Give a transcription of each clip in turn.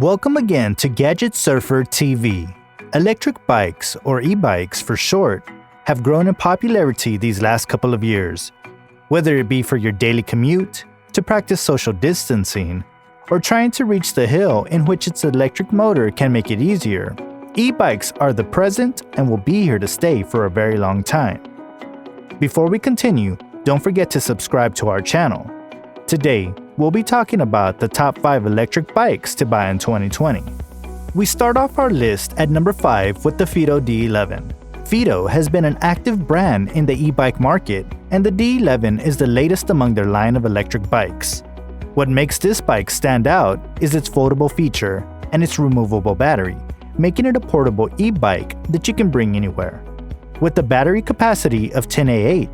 Welcome again to Gadget Surfer TV. Electric bikes, or e-bikes for short, have grown in popularity these last couple of years. Whether it be for your daily commute, to practice social distancing, or trying to reach the hill in which its electric motor can make it easier, e-bikes are the present and will be here to stay for a very long time. Before we continue, don't forget to subscribe to our channel. Today, we'll be talking about the top 5 electric bikes to buy in 2020. We start off our list at number 5 with the FIIDO D11. FIIDO has been an active brand in the e-bike market, and the D11 is the latest among their line of electric bikes. What makes this bike stand out is its foldable feature and its removable battery, making it a portable e-bike that you can bring anywhere. With the battery capacity of 10 Ah,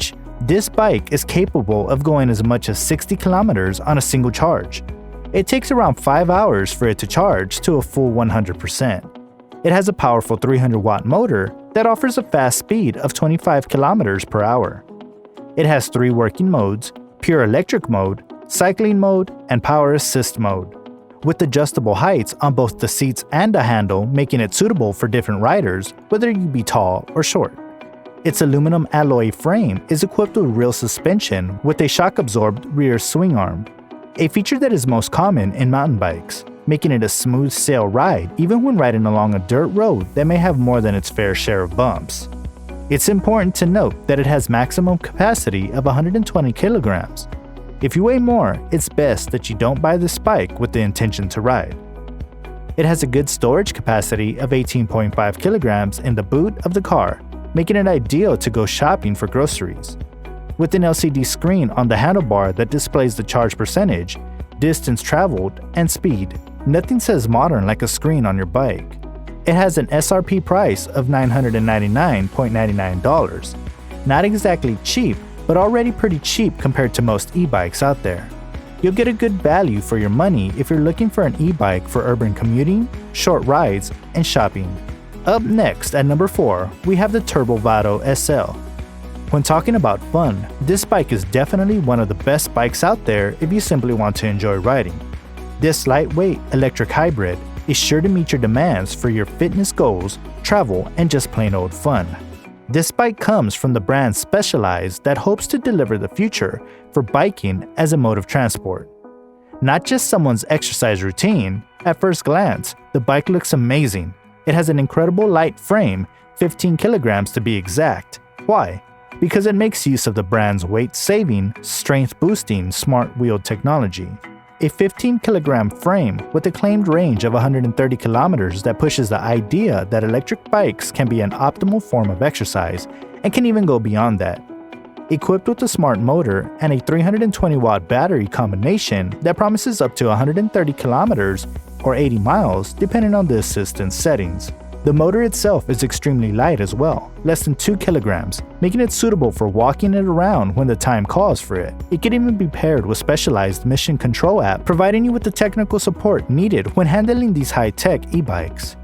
this bike is capable of going as much as 60 kilometers on a single charge. It takes around 5 hours for it to charge to a full 100%. It has a powerful 300-watt motor that offers a fast speed of 25 kilometers per hour. It has 3 working modes: pure electric mode, cycling mode, and power assist mode, with adjustable heights on both the seats and the handle, making it suitable for different riders, whether you be tall or short. Its aluminum alloy frame is equipped with real suspension with a shock-absorbed rear swing arm, a feature that is most common in mountain bikes, making it a smooth sail ride even when riding along a dirt road that may have more than its fair share of bumps. It's important to note that it has maximum capacity of 120 kilograms. If you weigh more, it's best that you don't buy this bike with the intention to ride. It has a good storage capacity of 18.5 kilograms in the boot of the car, making it ideal to go shopping for groceries. With an LCD screen on the handlebar that displays the charge percentage, distance traveled, and speed, nothing says modern like a screen on your bike. It has an SRP price of $999.99. Not exactly cheap, but already pretty cheap compared to most e-bikes out there. You'll get a good value for your money if you're looking for an e-bike for urban commuting, short rides, and shopping. Up next at number 4, we have the Turbo Vado SL. When talking about fun, this bike is definitely one of the best bikes out there if you simply want to enjoy riding. This lightweight electric hybrid is sure to meet your demands for your fitness goals, travel, and just plain old fun. This bike comes from the brand Specialized that hopes to deliver the future for biking as a mode of transport. Not just someone's exercise routine, at first glance, the bike looks amazing. It has an incredible light frame, 15 kilograms to be exact. Why? Because it makes use of the brand's weight-saving, strength-boosting smart wheel technology. A 15-kilogram frame with a claimed range of 130 kilometers that pushes the idea that electric bikes can be an optimal form of exercise and can even go beyond that. Equipped with a smart motor and a 320-watt battery combination that promises up to 130 kilometers or 80 miles depending on the assistance settings. The motor itself is extremely light as well, less than 2 kilograms, making it suitable for walking it around when the time calls for it. It can even be paired with Specialized Mission Control app, providing you with the technical support needed when handling these high-tech e-bikes.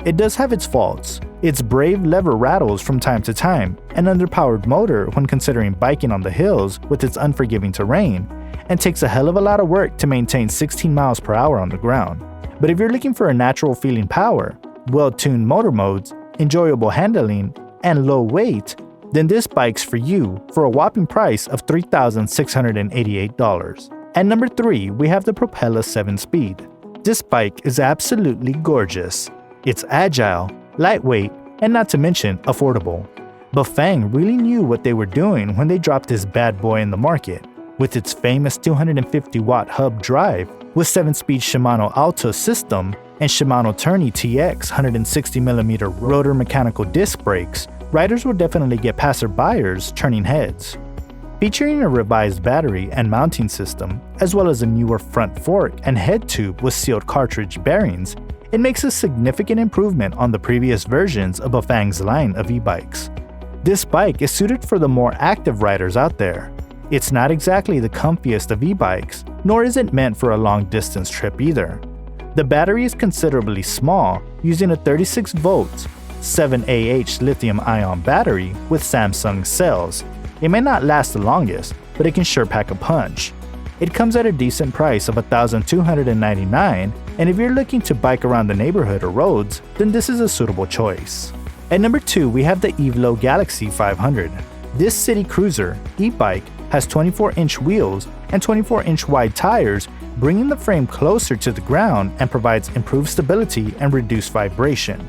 It does have its faults. Its brave lever rattles from time to time, an underpowered motor when considering biking on the hills with its unforgiving terrain, and takes a hell of a lot of work to maintain 16 miles per hour on the ground. But if you're looking for a natural feeling power, well-tuned motor modes, enjoyable handling, and low weight, then this bike's for you for a whopping price of $3,688. At number 3, we have the Propella 7-Speed. This bike is absolutely gorgeous. It's agile, lightweight, and not to mention affordable. Bafang really knew what they were doing when they dropped this bad boy in the market. With its famous 250-watt hub drive, with 7-speed Shimano Alto system and Shimano Tourney TX 160mm rotor mechanical disc brakes, riders will definitely get passerbyers turning heads. Featuring a revised battery and mounting system, as well as a newer front fork and head tube with sealed cartridge bearings, it makes a significant improvement on the previous versions of Bafang's line of e-bikes. This bike is suited for the more active riders out there. It's not exactly the comfiest of e-bikes, nor is it meant for a long-distance trip either. The battery is considerably small, using a 36-volt, 7Ah lithium-ion battery with Samsung cells. It may not last the longest, but it can sure pack a punch. It comes at a decent price of $1,299, and if you're looking to bike around the neighborhood or roads, then this is a suitable choice. At number 2, we have the Evelo Galaxy 500. This city cruiser e-bike has 24-inch wheels and 24-inch wide tires, bringing the frame closer to the ground and provides improved stability and reduced vibration.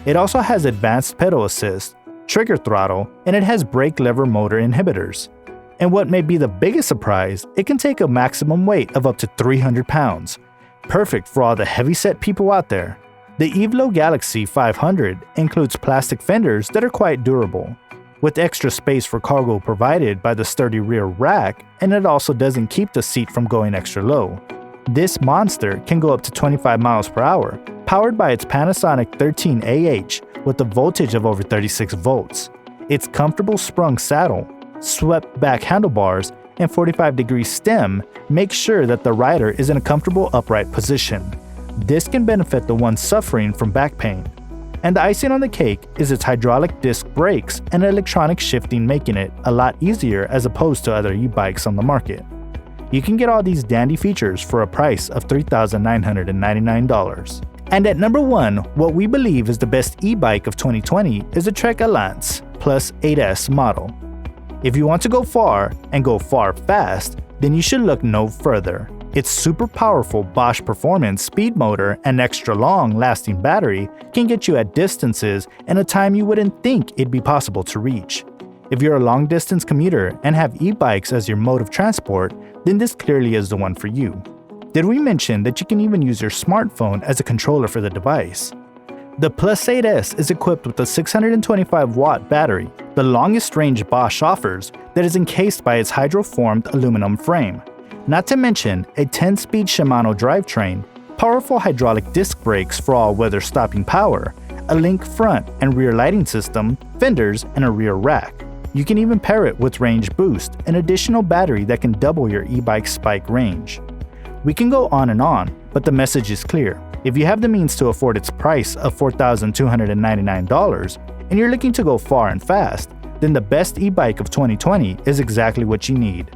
It also has advanced pedal assist, trigger throttle, and it has brake lever motor inhibitors. And what may be the biggest surprise, it can take a maximum weight of up to 300 pounds. Perfect for all the heavy-set people out there. The Evelo Galaxy 500 includes plastic fenders that are quite durable, with extra space for cargo provided by the sturdy rear rack, and it also doesn't keep the seat from going extra low. This monster can go up to 25 miles per hour, powered by its Panasonic 13AH with a voltage of over 36 volts. Its comfortable sprung saddle, swept back handlebars, and 45-degree stem make sure that the rider is in a comfortable upright position. This can benefit the one suffering from back pain. And the icing on the cake is its hydraulic disc brakes and electronic shifting, making it a lot easier as opposed to other e-bikes on the market. You can get all these dandy features for a price of $3,999. And at number 1, what we believe is the best e-bike of 2020 is the Trek Allant Plus 8S model. If you want to go far and go far fast, then you should look no further. Its super powerful Bosch Performance speed motor and extra long lasting battery can get you at distances in a time you wouldn't think it'd be possible to reach. If you're a long distance commuter and have e-bikes as your mode of transport, then this clearly is the one for you. Did we mention that you can even use your smartphone as a controller for the device? The Plus 8S is equipped with a 625-watt battery, the longest range Bosch offers, that is encased by its hydroformed aluminum frame. Not to mention a 10-speed Shimano drivetrain, powerful hydraulic disc brakes for all-weather stopping power, a link front and rear lighting system, fenders, and a rear rack. You can even pair it with range boost, an additional battery that can double your e-bike's spike range. We can go on, but the message is clear. If you have the means to afford its price of $4,299 and you're looking to go far and fast, then the best e-bike of 2020 is exactly what you need.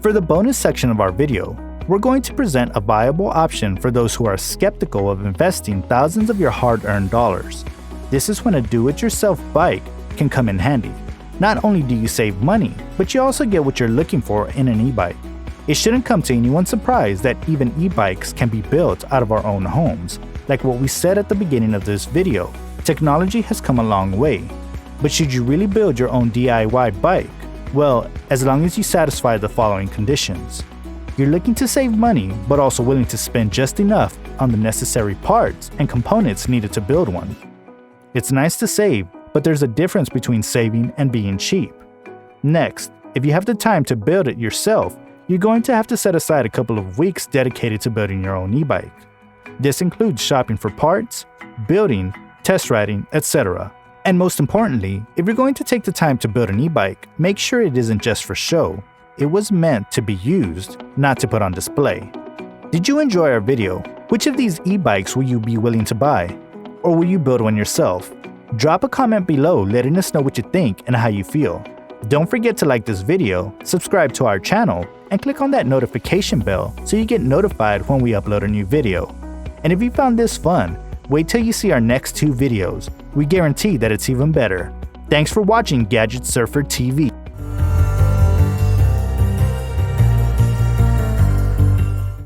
For the bonus section of our video, we're going to present a viable option for those who are skeptical of investing thousands of your hard-earned dollars. This is when a do-it-yourself bike can come in handy. Not only do you save money, but you also get what you're looking for in an e-bike. It shouldn't come to anyone's surprise that even e-bikes can be built out of our own homes. Like what we said at the beginning of this video, technology has come a long way. But should you really build your own DIY bike? Well, as long as you satisfy the following conditions. You're looking to save money, but also willing to spend just enough on the necessary parts and components needed to build one. It's nice to save, but there's a difference between saving and being cheap. Next, if you have the time to build it yourself, you're going to have to set aside a couple of weeks dedicated to building your own e-bike. This includes shopping for parts, building, test riding, etc. And most importantly, if you're going to take the time to build an e-bike, make sure it isn't just for show. It was meant to be used, not to put on display. Did you enjoy our video? Which of these e-bikes will you be willing to buy? Or will you build one yourself? Drop a comment below letting us know what you think and how you feel. Don't forget to like this video, subscribe to our channel, and click on that notification bell so you get notified when we upload a new video. And if you found this fun, wait till you see our next 2 videos. We guarantee that it's even better. Thanks for watching Gadget Surfer TV.